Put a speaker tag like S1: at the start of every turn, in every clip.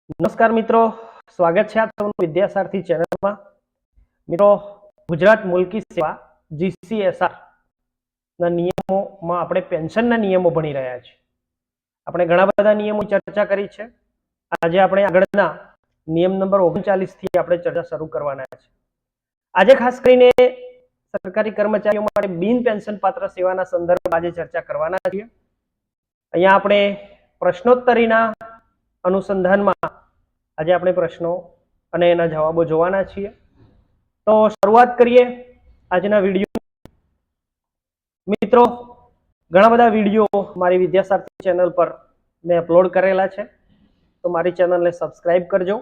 S1: નમસ્કાર મિત્રો, સ્વાગત છે આપ સૌનું વિદ્યાસારથી ચેનલમાં. મિત્રો, ગુજરાત મુલકી સેવા GCSR ના નિયમોમાં આપણે પેન્શનના નિયમો ભણી રહ્યા છીએ. આપણે ઘણા બધા નિયમો ચર્ચા કરી છે. આજે આપણે આગળના નિયમ નંબર 39 થી આપણે ચર્ચા શરૂ કરવાના છે. આજે ખાસ કરીને સરકારી કર્મચારીઓ માટે બિન પેન્શન પાત્ર સેવાના સંદર્ભમાં આજે ચર્ચા કરવાના છીએ. અહીંયા આપણે પ્રશ્નોત્તરીના અનુસંધાનમાં આજે આપણે પ્રશ્નો અને એના જવાબો જોવાના છીએ. તો શરૂઆત કરીએ આજના વિડીયો. મિત્રો, ઘણા બધા વિડીયો મારી વિદ્યાસારથી ચેનલ પર મેં અપલોડ કરેલા છે, તો મારી ચેનલને સબસ્ક્રાઇબ કરજો,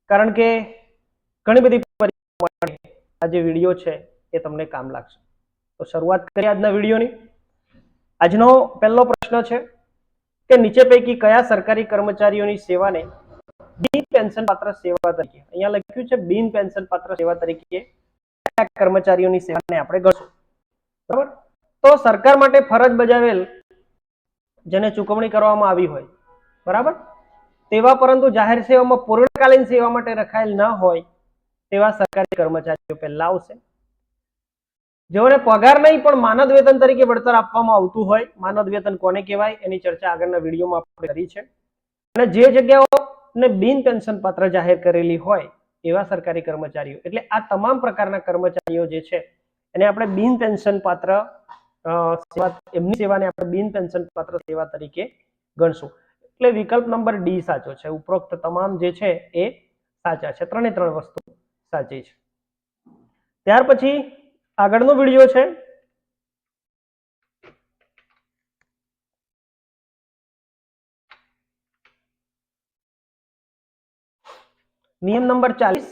S1: કારણ કે ઘણી બધી પરીક્ષાઓ માટે આ જે વિડીયો છે એ તમને કામ લાગશે. તો શરૂઆત કરીએ આજના વિડીયોની. આજનો પહેલો પ્રશ્ન છે કે નીચે પૈકી કયા સરકારી કર્મચારીઓની સેવાને બિન પેન્શન પાત્ર સેવા તરીકે, અહીંયા લખ્યું છે બિન પેન્શન પાત્ર સેવા તરીકે કયા કર્મચારીઓની સેવાને આપણે ગણશું? બરાબર. તો સરકાર માટે ફરજ બજાવેલ જેને ચૂકવણી કરવામાં આવી હોય, બરાબર, તેવા પરંતુ જાહેર સેવામાં પૂર્ણકાલીન સેવા માટે રખાયેલ ન હોય તેવા સરકારી કર્મચારીઓ પહેલા આવશે. જેઓને પગાર નહીં પણ માનદ વેતન તરીકે વળતર આપવામાં આવતું હોય. માનદ વેતન કોને કહેવાય એની ચર્ચા આગળના વિડીયોમાં આપણે કરી છે. અને જે જગ્યાઓને બિન પેન્શન પાત્ર જાહેર કરેલી હોય એવા સરકારી કર્મચારીઓ, એટલે આ તમામ પ્રકારના કર્મચારીઓ જે છે એને આપણે બિન પેન્શન પાત્ર સેવા, એમની સેવાને આપણે બિન પેન્શન પાત્ર સેવા તરીકે ગણશું. એટલે વિકલ્પ નંબર ડી સાચો છે. ઉપરોક્ત તમામ જે છે એ સાચા છે. ત્રણે ત્રણ વસ્તુ સાચી છે. ત્યાર પછી આગળનો વિડીયો છે નિયમ નંબર 40.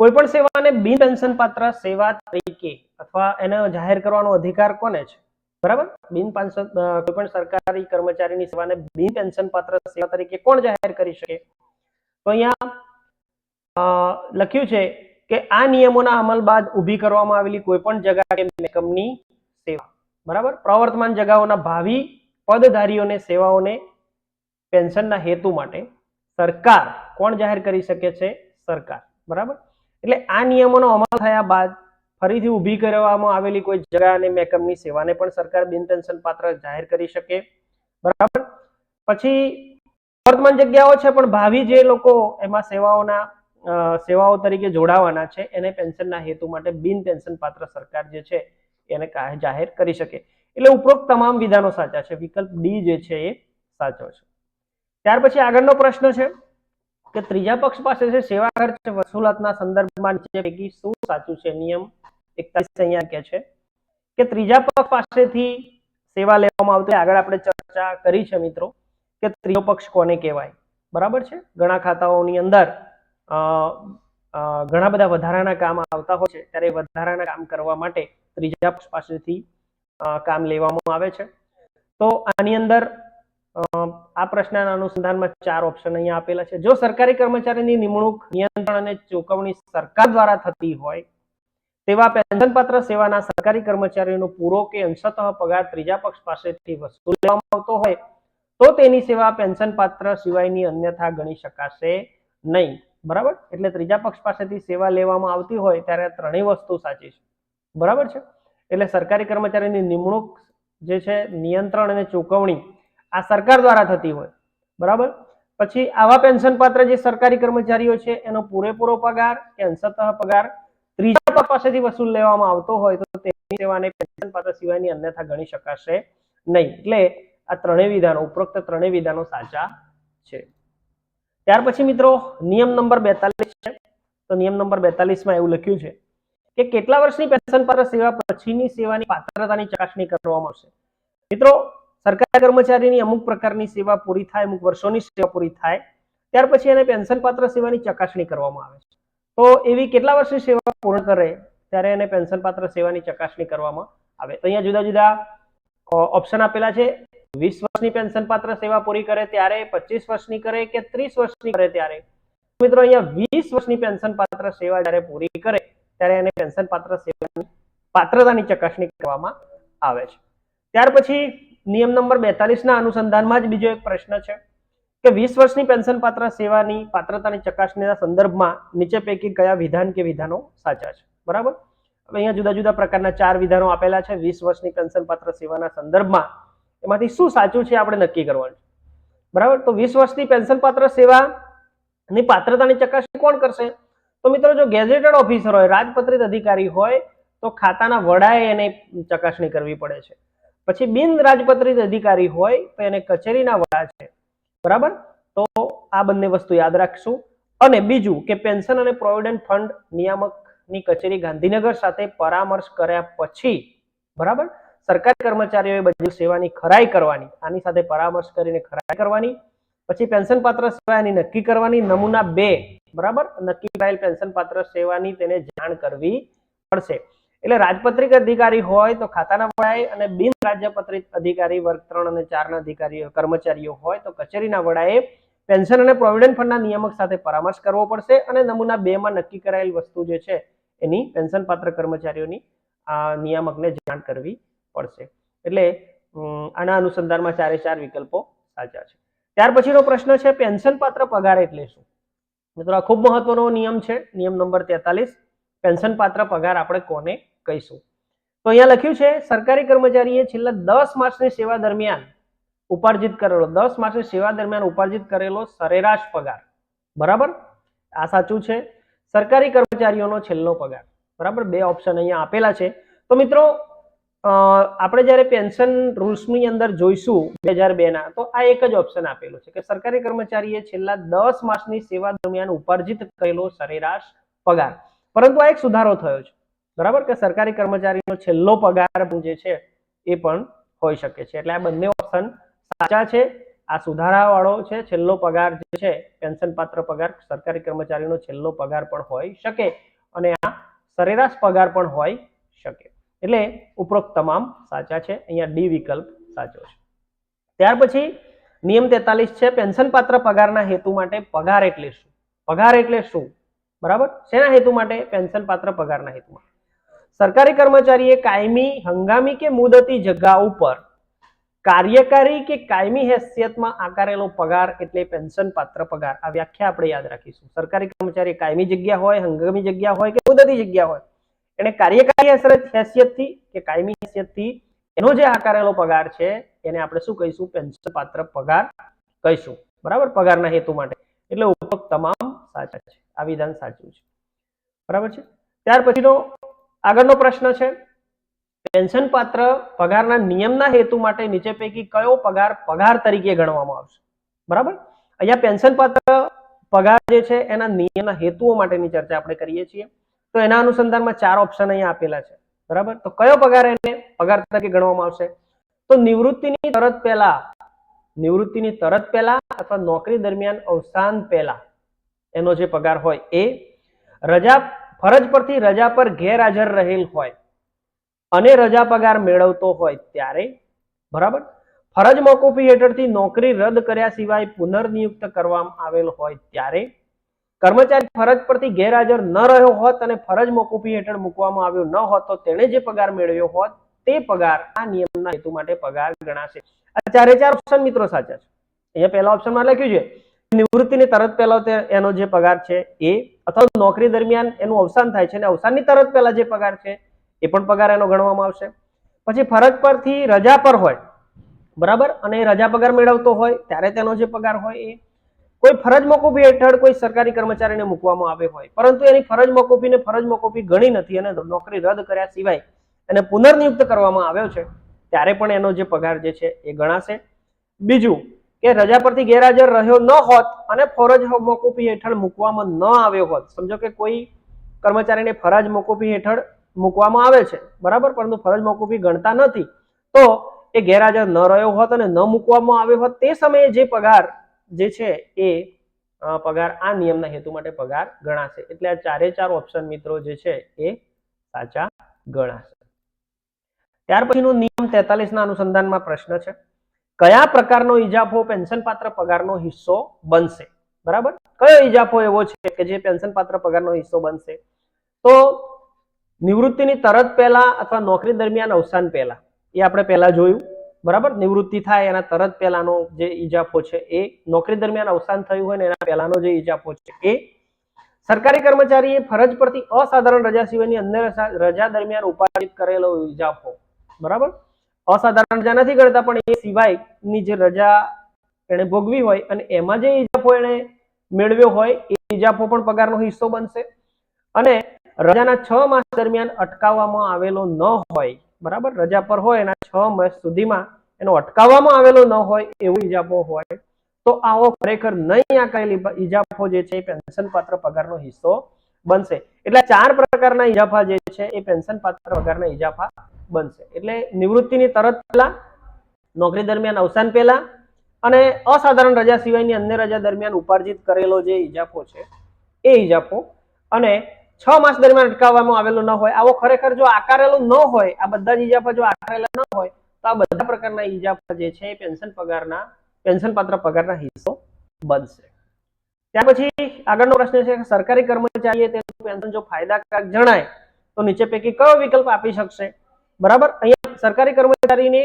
S1: કોઈ પણ સેવાને બિન પેન્શન પાત્ર સેવા તરીકે અથવા એને જાહેર કરવાનો અધિકાર કોને છે? બરાબર. બિન પેન્શન, કોઈ પણ સરકારી કર્મચારીની સેવાને બિન પેન્શન પાત્ર સેવા તરીકે કોણ જાહેર કરી શકે? તો અહીંયા લખ્યું છે કે આ નિયમોના અમલ બાદ ઊભી કરવામાં આવેલી કોઈ પણ જગા કે એકમની સેવા, બરાબર, પ્રવર્તમાન જગાઓના ભાવિ પદધારીઓને સેવાઓને પેન્શનના હેતુ માટે સરકાર કોણ જાહેર કરી શકે છે? સરકાર. બરાબર. એટલે આ નિયમોનો અમલ થયા બાદ ફરીથી ઊભી કરવામાં આવેલી કોઈ જગા અને એકમની સેવાને પણ સરકાર બિન પેન્શન પાત્ર જાહેર કરી શકે. બરાબર. પછી વર્તમાન જગ્યાઓ છે પણ ભાવિ જે લોકો એમાં સેવાઓ તરીકે જોડાવાના છે એને પેન્શનના હેતુ માટે બિન પેન્શન પાત્ર સરકાર જે છે એને જાહેર કરી શકે. એટલે ઉપરોક્ત તમામ વિધાનો સાચા છે. વિકલ્પ ડી જે છે એ સાચો છે. ત્યાર પછી આગળનો પ્રશ્ન છે કે ત્રીજા પક્ષ પાસે છે સેવા ખર્ચ વસૂલાતના સંદર્ભમાં નીચે પૈકી શું સાચું છે? નિયમ 41 અહીંયા કહે છે કે ત્રીજા પક્ષ પાસેથી સેવા લેવામાં આવતી. આગળ આપણે ચર્ચા કરી છે મિત્રો કે ત્રીજો પક્ષ કોને કહેવાય. બરાબર છે. ઘણા ખાતાઓની અંદર ઘણા બધા વધારાના કામ આવતા હોય છે, ત્યારે વધારાના કામ કરવા માટે ત્રીજા પક્ષ પાસેથી કામ લેવામાં આવે છે. તો આની અંદર આ પ્રશ્નના અનુસંધાનમાં 4 ઓપ્શન અહીંયા આપેલા છે. જો સરકારી કર્મચારીની નિમણૂક, નિયંત્રણ અને ચૂકવણી સરકાર દ્વારા થતી હોય તેવા પેન્શન પાત્ર સેવાના સરકારી કર્મચારીઓનો પૂરો કે અંશતઃ પગાર ત્રીજા પક્ષ પાસેથી વસૂલ લેવામાં આવતો હોય તો તેની સેવા પેન્શન પાત્ર સિવાયની અન્યથા ગણી શકાશે નહીં. બરાબર. એટલે ત્રીજા પક્ષ પાસેથી સેવા લેવામાં આવતી હોય ત્યારે ત્રણેય વસ્તુ સાચી છે. બરાબર છે. એટલે સરકારી કર્મચારીની નિમણૂક જે છે, નિયંત્રણ અને ચૂકવણી આ સરકાર દ્વારા થતી હોય. બરાબર. પછી આવા પેન્શન પાત્ર જે સરકારી કર્મચારીઓ છે એનો પૂરેપૂરો પગાર કે અંશતઃ પગાર ત્રીજા પક્ષ પાસેથી વસૂલ લેવામાં આવતો હોય તો તેની સેવાને પેન્શન પાત્ર સિવાયની અન્યથા ગણી શકાશે નહીં. એટલે આ ત્રણેય વિધાનો, ઉપરોક્ત ત્રણેય વિધાનો સાચા છે. ત્યાર પછી મિત્રો નિયમ નંબર 42 છે. તો નિયમ નંબર 42 માં એવું લખ્યું છે કે કેટલા વર્ષની પેન્શન પાત્ર સેવા પછીની સેવાની પાત્રતાની ચકાસણી કરવામાં આવશે? મિત્રો, સરકારી કર્મચારીની અમુક પ્રકારની સેવા પૂરી થાય, અમુક વર્ષોની સેવા પૂરી થાય ત્યાર પછી એને પેન્શન પાત્ર સેવાની ચકાસણી કરવામાં આવે છે. તો એવી કેટલા વર્ષની સેવા પૂર્ણ કરે ત્યારે એને પેન્શન પાત્ર સેવાની ચકાસણી કરવામાં આવે. તો અહીંયા જુદા જુદા ઓપ્શન આપેલા છે. 20 વર્ષની પેન્શન પાત્ર સેવા પૂરી કરે ત્યારે, 25 વર્ષની કરે કે 30 વર્ષની કરે ત્યારે. મિત્રો, અહીંયા 20 વર્ષની પેન્શન પાત્ર સેવા જ્યારે પૂરી કરે ત્યારે એને પેન્શન પાત્ર સેવાની પાત્રતાની ચકાસણી કરવામાં આવે છે. ત્યાર પછી નિયમ નંબર 42 ના અનુસંધાનમાં જ બીજો એક પ્રશ્ન છે કે 20 વર્ષની પેન્શન પાત્ર સેવાની પાત્રતાની ચકાસણીના સંદર્ભમાં નીચે પૈકી કયા વિધાન કે વિધાનો સાચા છે? બરાબર, હવે અહીંયા જુદા જુદા પ્રકારના 4 વિધાનો આપેલા છે 20 વર્ષની પેન્શન પાત્ર સેવાના સંદર્ભમાં. એમાંથી શું સાચું છે આપણે નક્કી કરવાનું છે. બરાબર, તો 20 વર્ષની પેન્શન પાત્ર સેવાની પાત્રતાની ચકાસણી કોણ કરશે? તો મિત્રો જો ગેઝેટેડ ઓફિસર હોય, રાજપત્રિત અધિકારી હોય તો ખાતાના વડાએ એને ચકાસણી કરવી પડે છે. પછી બિન રાજપત્રિત અધિકારી હોય તો એને કચેરીના વડા છે. બરાબર, તો આ બંને વસ્તુ યાદ રાખશું. અને બીજું કે પેન્શન અને પ્રોવિડન્ટ ફંડ નિયામકની કચેરી ગાંધીનગર સાથે પરામર્શ કર્યા પછી, બરાબર, સરકારી કર્મચારીઓએ બધી સેવાની ખરાઈ કરવાની, આની સાથે પરામર્શ કરીને ખરાઈ કરવાની. પછી પેન્શન પાત્ર સેવાની નક્કી કરવાની. નમૂના 2, બરાબર, નક્કી કરાયેલ પેન્શન પાત્ર સેવાની તેને જાણ કરવી પડશે. એટલે રાજપત્રિત અધિકારી હોય તો ખાતાના વડાએ અને બિન રાજ્યપત્રિત અધિકારી વર્ગ 3 અને 4 ના અધિકારીઓ કર્મચારીઓ હોય તો કચેરીના વડાએ પેન્શન અને પ્રોવિડન્ટ ફંડના નિયામક સાથે પરામર્શ કરવો પડશે. અને નમૂના 2 માં નક્કી કરાયેલ વસ્તુ જે છે એની પેન્શન પાત્ર કર્મચારીઓની નિયામકને જાણ કરવી પડશે. એટલે આના અનુસંધાનમાં 4 વિકલ્પો સાચા છે. ત્યાર પછીનો પ્રશ્ન છે પેન્શન પાત્ર પગાર એટલે શું? મિત્રો આ ખૂબ મહત્વનો નિયમ છે, નિયમ નંબર 43. પેન્શન પાત્ર પગાર આપણે કોને કહીશું? તો અહીંયા લખ્યું છે સરકારી કર્મચારીએ છેલ્લા 10 માસની સેવા દરમિયાન ઉપાર્જિત કરેલો 10 માસની સેવા દરમિયાન ઉપાર્જિત કરેલો સરેરાશ પગાર. બરાબર, આ સાચું છે. સરકારી કર્મચારીઓનો છેલ્લો પગાર. બરાબર, 2 ઓપ્શન અહીંયા આપેલા છે. તો મિત્રો આપણે જ્યારે પેન્શન રૂલ્સની અંદર જોઈશું 2002 ના, તો આ એક જ ઓપ્શન આપેલો છે કે સરકારી કર્મચારીએ છેલ્લા 10 માસની સેવા દરમિયાન ઉપાર્જિત કરેલો સરેરાશ પગાર. પરંતુ આ એક સુધારો થયો છે. બરાબર, કે સરકારી કર્મચારીનો છેલ્લો પગાર જે છે એ પણ હોઈ શકે છે. એટલે આ બંને ઓપ્શન સાચા છે. આ સુધારાવાળો છે છેલ્લો પગાર જે છે પેન્શન પાત્ર પગાર, સરકારી કર્મચારીનો છેલ્લો પગાર પણ હોઈ શકે અને આ સરેરાશ પગાર પણ હોઈ શકે. એટલે ઉપરોક્ત તમામ સાચા છે. અહીંયા ડી વિકલ્પ સાચો છે. ત્યાર પછી નિયમ 43 છે પેન્શન પાત્ર પગારના હેતુ માટે પગાર એટલે શું? પગાર એટલે શું? બરાબર, શેના હેતુ માટે? પેન્શન પાત્ર પગારના હેતુ માટે. સરકારી કર્મચારીએ કાયમી, હંગામી કે મુદતી જગ્યા ઉપર કાર્યકારી કે કાયમી હેસિયતમાં આકારેલો પગાર એટલે પેન્શન પાત્ર પગાર. આ વ્યાખ્યા આપણે યાદ રાખીશું. સરકારી કર્મચારી કાયમી જગ્યા હોય, હંગામી જગ્યા હોય કે મુદતી જગ્યા હોય, એને કાર્યકારી હેસિયતથી કે કાયમી હેસિયતથી એનો જે આકારેલો પગાર છે એને આપણે શું કહીશું? પેન્શન પાત્ર પગાર કહીશું. બરાબર, પગારના હેતુ માટે. એટલે ઉપરોક્ત તમામ સાચા છે. આ વિધાન સાચું છે. બરાબર છે. ત્યાર પછીનો આગળનો પ્રશ્ન છે પેન્શન પાત્ર પગારના નિયમના હેતુ માટે નીચે પૈકી કયો પગાર પગાર તરીકે ગણવામાં આવશે? બરાબર, અહીંયા પેન્શન પાત્ર પગાર જે છે એના નિયમના હેતુઓ માટેની ચર્ચા આપણે કરીએ છીએ. તો એના અનુસંધાનમાં 4 ઓપ્શન અહીંયા આપેલા છે. બરાબર, તો કયો પગાર એને પગાર તરીકે ગણવામાં આવશે? તો નિવૃત્તિની તરત પહેલા અથવા નોકરી દરમિયાન અવસાન પહેલા એનો જે પગાર હોય એ, ફરજ પરથી રજા પર ગેરહાજર રહેલ હોય અને રજા પગાર મેળવતો હોય ત્યારે, બરાબર, ફરજ મોકૂફી હેઠળથી નોકરી રદ કર્યા સિવાય પુનર્નિયુક્ત કરવામાં આવેલ હોય ત્યારે, કર્મચારી ફરજ પરથી ગેરહાજર ન રહ્યો હોત અને ફરજ મોકૂફી હેઠળ મૂકવામાં આવ્યો ન હોત તો તેણે જે પગાર મેળવ્યો હોત તે પગાર આ નિયમના હેતુ માટે પગાર ગણાશે. આ 4 ઓપ્શન મિત્રો સાચા છે. અહીંયા પહેલા ઓપ્શનમાં લખ્યું છે નિવૃત્તિની તરત પહેલા એનો જે પગાર છે એ, અથવા નોકરી દરમિયાન એનું અવસાન થાય છે અને અવસાનની તરત પહેલા જે પગાર છે એ પણ પગાર એનો ગણવામાં આવશે. પછી ફરજ પરથી રજા પર હોય, બરાબર, અને રજા પગાર મેળવતો હોય ત્યારે તેનો જે પગાર હોય એ, કોઈ ફરજ મોકૂફી હેઠળ કોઈ સરકારી કર્મચારીને મૂકવામાં આવે હોય પરંતુ એની ફરજ મોકૂફી ગણી નથી અને નોકરી રદ કર્યા સિવાય એને પુનર્નિયુક્ત કરવામાં આવ્યો છે ત્યારે પણ એનો જે પગાર જે છે એ ગણાશે. બીજું કે રજા પરથી ગેરહાજર રહ્યો ન હોત અને ફરજ મોકૂફી હેઠળ મૂકવામાં ન આવ્યો હોત. સમજો કે કોઈ કર્મચારીને ફરજ મોકૂફી હેઠળ મૂકવામાં આવે છે, બરાબર, પરંતુ ફરજ મોકૂફી ગણતા નથી, તો એ ગેરહાજર ન રહ્યો હોત અને ન મૂકવામાં આવ્યો હોત તે સમયે જે પગાર જે છે એ પગાર આ નિયમના હેતુ માટે પગાર ગણાશે. એટલે આ 4 ઓપ્શન મિત્રો જે છે એ સાચા ગણાશે. ત્યાર પછીનો નિયમ 43 ના અનુસંધાનમાં પ્રશ્ન છે કયા પ્રકારનો ઇજાફો પેન્શન પાત્ર પગારનો હિસ્સો બનશે? બરાબર, કયો ઇજાફો એવો છે કે જે પેન્શન પાત્ર પગારનો હિસ્સો બનશે? તો નિવૃત્તિની તરત પહેલા અથવા નોકરી દરમિયાન અવસાન પહેલા, એ આપણે પહેલા જોયું. બરાબર, નિવૃત્તિ થાય એના તરત પહેલાનો જે ઇજાફો છે એ, નોકરી દરમિયાન અવસાન થયું હોય ને એના પહેલાનો જે ઇજાફો છે એ, સરકારી કર્મચારીએ ફરજ પરથી અસાધારણ રજા સિવાયની અન્ય રજા દરમિયાન ઉપાર્જિત કરેલો ઇજાફો, બરાબર, અસાધારણ રજા નથી ગણતા પણ એ સિવાયની જે રજા એને ભોગવી હોય અને એમાં જે ઇજાફો એને મેળવ્યો હોય એ ઇજાફો પણ પગારનો હિસ્સો બનશે. અને રજાના 6 માસ દરમિયાન અટકાવવામાં આવેલો ન હોય, બરાબર, રજા પર હોય એના 6 માસ સુધીમાં એનો અટકાવવામાં આવેલો ન હોય એવો ઇજાફો હોય તો આવો ખરેખર નહીં આંકાયેલી ઇજાફો જે છે એ પેન્શન પાત્ર પગારનો હિસ્સો બનશે. એટલે 4 પ્રકારના ઇજાફા જે છે એ પેન્શન પાત્ર પગારના ઇજાફા બનશે. એટલે નિવૃત્તિની તરત પહેલા, નોકરી દરમિયાન અવસાન પહેલા અને અસાધારણ રજા સિવાયની અન્ય રજા દરમિયાન ઉપાર્જિત કરેલો જે ઇજાફો છે એ ઇજાફો, અને 6 માસ દરમિયાન અટકાવવામાં આવેલો ન હોય, આવો ખરેખર જો આકારેલો ન હોય, આ બધા જ ઇજાફા જો આકારેલા ન હોય તો આ બધા પ્રકારના ઇજાફા જે છે એ પેન્શન પાત્ર પગારના હિસ્સો બનશે. ત્યાર પછી આગળનો પ્રશ્ન છે કે સરકારી કર્મચારીએ તેનું પેન્શન જો ફાયદાકારક જણાય તો નીચે પૈકી કયો વિકલ્પ આપી શકશે? બરાબર, અહીંયા સરકારી કર્મચારીને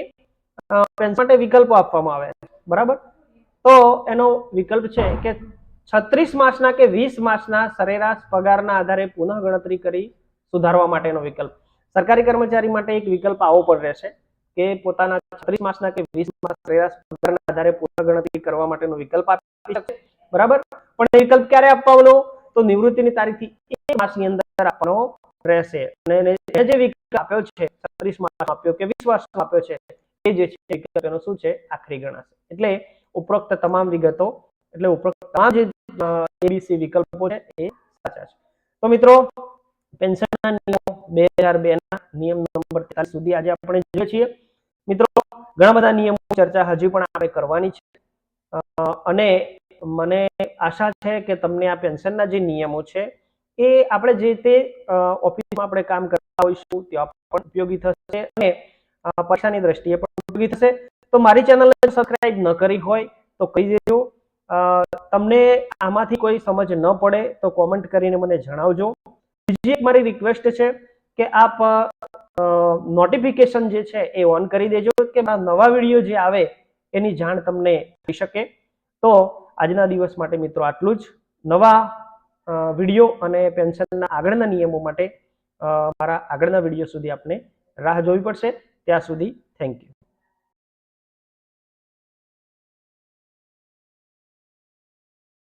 S1: પેન્શન માટે વિકલ્પો આપવામાં આવે છે, બરાબર, તો એનો વિકલ્પ છે કે 36 માસના કે 20 માસના સરેરાશ પગારના આધારે પુનઃ ગણતરી કરી સુધારવા માટેનો વિકલ્પ. સરકારી કર્મચારી માટે એક વિકલ્પ આવો પણ રહેશે કે પોતાના 36 માસના કે 20 માસ સરેરાશ પગારના આધારે પુનઃ ગણતરી કરવા માટેનો વિકલ્પ આપી શકે, બરાબર, પણ એ વિકલ્પ ક્યારે આપવાનો? તો નિવૃત્તિની તારીખથી 1 માસની અંદર આપવાનો રહેશે. અને જે વિકલ્પ આપ્યો છે, 36 માસ આપ્યો કે 20 માસ આપ્યો છે, એ જે છે વિકલ્પ એનો શું છે? આખરી ગણાશે. એટલે ઉપરોક્ત તમામ વિગતો, એટલે ઉપરોક્ત તમામ જે એબીસી વિકલ્પો છે એ સાચા છે. તો મિત્રો, પેન્શનના નિયમો 2002 ના નિયમ નંબર 43 સુધી આજે આપણે જોઈએ છીએ. મિત્રો, ઘણા બધા નિયમો ચર્ચા હજી પણ આપણે કરવાની છે, અને મને આશા છે કે તમને આ પેન્શનના જે નિયમો છે એ આપણે જે તે ઓફિસમાં આપણે કામ કરતા હોઈશું ત્યાં પણ ઉપયોગી થશે અને પૈસાની દ્રષ્ટિએ પણ ઉપયોગી થશે. તો મારી ચેનલને સબસ્ક્રાઇબ ન કરી હોય તો કહી દેજો. તમને આમાંથી કોઈ સમજ ન પડે તો કોમેન્ટ કરીને મને જણાવજો. બીજી એક મારી રિક્વેસ્ટ છે કે આપ નોટિફિકેશન જે છે એ ઓન કરી દેજો કે નવા વિડીયો જે આવે એની જાણ તમને થઈ શકે. તો આજના દિવસ માટે મિત્રો આટલું જ. નવા વિડીયો અને પેન્શનના આગળના નિયમો માટે મારા આગળના વિડીયો સુધી આપને રાહ જોવી પડશે. ત્યાં સુધી થેન્ક યુ.